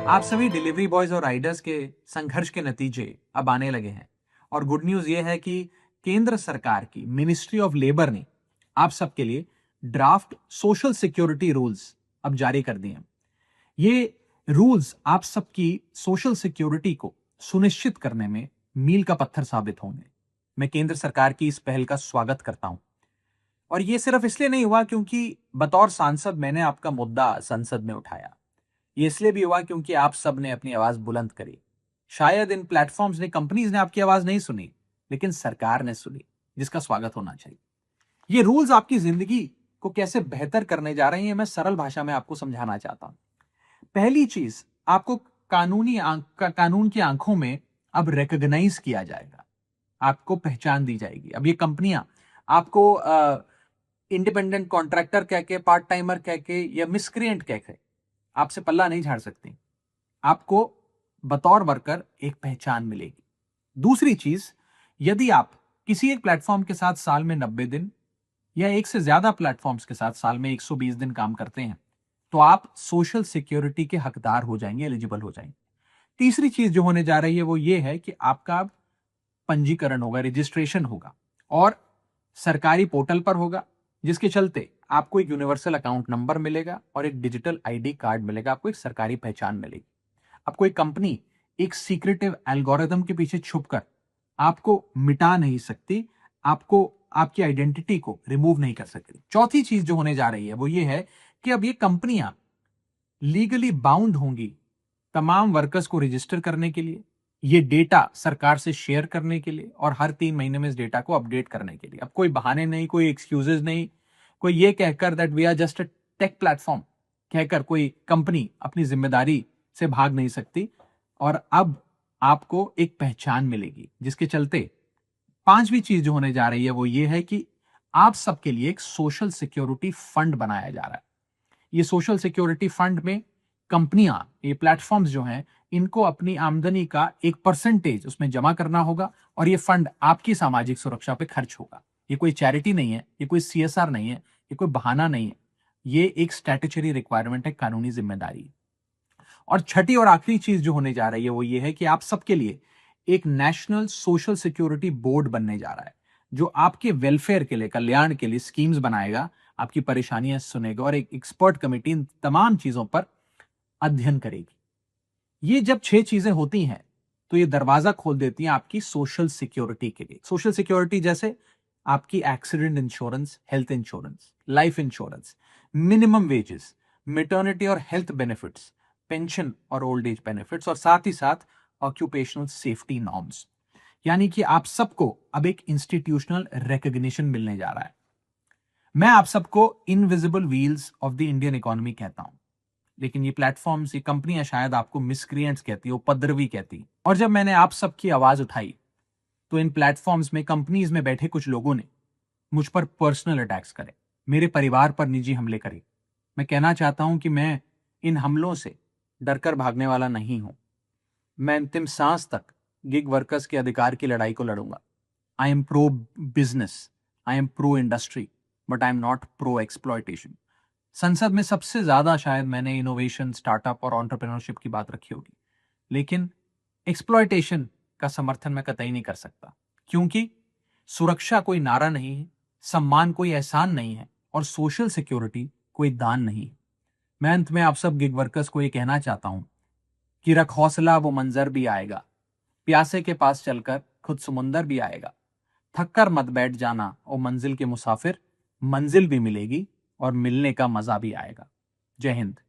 आप सभी delivery boys और राइडर्स के संघर्ष के नतीजे अब आने लगे हैं। और गुड न्यूज ये है कि केंद्र सरकार की मिनिस्ट्री ऑफ लेबर ने आप सबके लिए ड्राफ्ट सोशल सिक्योरिटी रूल्स अब जारी कर दिए हैं। ये रूल्स आप सबकी सोशल सिक्योरिटी को सुनिश्चित करने में मील का पत्थर साबित होंगे। मैं केंद्र सरकार की इस पहल का स्वागत करता हूं। और ये सिर्फ इसलिए नहीं हुआ क्योंकि बतौर सांसद मैंने आपका मुद्दा संसद में उठाया। ये इसलिए भी हुआ क्योंकि आप सब ने अपनी आवाज बुलंद करी। शायद इन प्लेटफॉर्म्स ने, कंपनीज ने आपकी आवाज नहीं सुनी, लेकिन सरकार ने सुनी, जिसका स्वागत होना चाहिए। ये रूल्स आपकी जिंदगी को कैसे बेहतर करने जा रहे हैं, मैं सरल भाषा में आपको समझाना चाहता हूं। पहली चीज, आपको कानून की आंखों में अब रिकॉग्नाइज किया जाएगा, आपको पहचान दी जाएगी। अब ये कंपनियां आपको इंडिपेंडेंट कॉन्ट्रैक्टर कह के, पार्ट टाइमर कह के या मिसक्रिएंट कह के आपसे पल्ला नहीं झाड़ सकती। आपको बतौर वर्कर एक पहचान मिलेगी। दूसरी चीज, यदि आप किसी एक प्लेटफॉर्म के साथ साल में 90 दिन या एक से ज्यादा प्लेटफॉर्म्स के साथ साल में 120 दिन काम करते हैं, तो आप सोशल सिक्योरिटी के हकदार हो जाएंगे, एलिजिबल हो जाएंगे। तीसरी चीज जो होने जा रही है वो ये है कि आपका पंजीकरण होगा, रजिस्ट्रेशन होगा, और सरकारी पोर्टल पर होगा, जिसके चलते आपको एक यूनिवर्सल अकाउंट नंबर मिलेगा और एक डिजिटल आईडी कार्ड मिलेगा। आपको एक सरकारी पहचान मिलेगी। आपको एक कंपनी एक सीक्रेटिव एल्गोरिथम के पीछे छुपकर आपको मिटा नहीं सकती, आपको आपकी आइडेंटिटी को रिमूव नहीं कर सकती। चौथी चीज जो होने जा रही है वो ये है कि अब ये कंपनियां लीगली बाउंड होंगी तमाम वर्कर्स को रजिस्टर करने के लिए, ये डेटा सरकार से शेयर करने के लिए, और हर 3 महीने में इस डेटा को अपडेट करने के लिए। अब कोई बहाने नहीं, कोई एक्सक्यूजेस नहीं, कोई ये कहकर that we are just a tech platform कहकर कोई कंपनी अपनी जिम्मेदारी से भाग नहीं सकती। और अब आपको एक पहचान मिलेगी, जिसके चलते पांचवी चीज जो होने जा रही है वो ये है कि आप सबके लिए एक सोशल सिक्योरिटी फंड बनाया जा रहा है। ये सोशल सिक्योरिटी फंड में कंपनियां, ये प्लेटफॉर्म्स जो हैं, इनको अपनी आमदनी का एक परसेंटेज उसमें जमा करना होगा, और ये फंड आपकी सामाजिक सुरक्षा पे खर्च होगा। ये कोई चैरिटी नहीं है, ये कोई सीएसआर नहीं है, ये कोई बहाना नहीं है, ये एक स्टैट्यूटरी रिक्वायरमेंट है, कानूनी जिम्मेदारी है। और छठी और आखिरी चीज जो होने जा रही है वो ये है कि आप सबके लिए एक नेशनल सोशल सिक्योरिटी बोर्ड बनने जा रहा है, जो आपके वेलफेयर के लिए, कल्याण के लिए स्कीम्स बनाएगा, आपकी परेशानियां सुनेगा, और एक एक्सपर्ट कमेटी इन तमाम चीजों पर अध्ययन करेगी। ये जब 6 चीजें होती हैं तो ये दरवाजा खोल देती हैं आपकी सोशल सिक्योरिटी के लिए। सोशल सिक्योरिटी जैसे आपकी accident insurance, health insurance, life insurance, minimum wages, maternity और हेल्थ बेनिफिट्स, पेंशन और ओल्ड एज बेनिफिट्स, और साथ ही साथ ऑक्यूपेशनल सेफ्टी नॉर्म्स। यानी कि आप सबको अब एक इंस्टीट्यूशनल रिकॉग्निशन मिलने जा रहा है। मैं आप सबको invisible wheels of the Indian economy कहता हूं, लेकिन ये प्लेटफॉर्म्स, ये कंपनियां शायद आपको मिसक्रिएंट्स कहती है, उपद्रवी कहती। और जब मैंने आप सबकी आवाज उठाई तो इन प्लेटफॉर्म्स में, कंपनीज में बैठे कुछ लोगों ने मुझ पर पर्सनल अटैक्स करे, मेरे परिवार पर निजी हमले करे। मैं कहना चाहता हूं कि मैं इन हमलों से डरकर भागने वाला नहीं हूं। मैं अंतिम सांस तक गिग वर्कर्स के अधिकार की लड़ाई को लड़ूंगा। I am pro business, I am pro industry, but I am not pro exploitation. संसद में सबसे ज्यादा शायद मैंने इनोवेशन, स्टार्टअप और एंटरप्रेन्योरशिप की बात रखी होगी, लेकिन एक्सप्लॉयटेशन का समर्थन मैं कतई नहीं कर सकता, क्योंकि सुरक्षा कोई नारा नहीं है, सम्मान कोई एहसान नहीं है, और सोशल सिक्योरिटी कोई दान नहीं है। मैं अंत में आप सब गिग वर्कर्स को ये कहना चाहता हूं कि रख हौसला, वो मंजर भी आएगा। प्यासे के पास चलकर खुद समुंदर भी आएगा। थक कर मत बैठ जाना ओ मंजिल के मुसाफिर, मंजिल भी मिलेगी और मिलने का मजा भी आएगा। जय हिंद।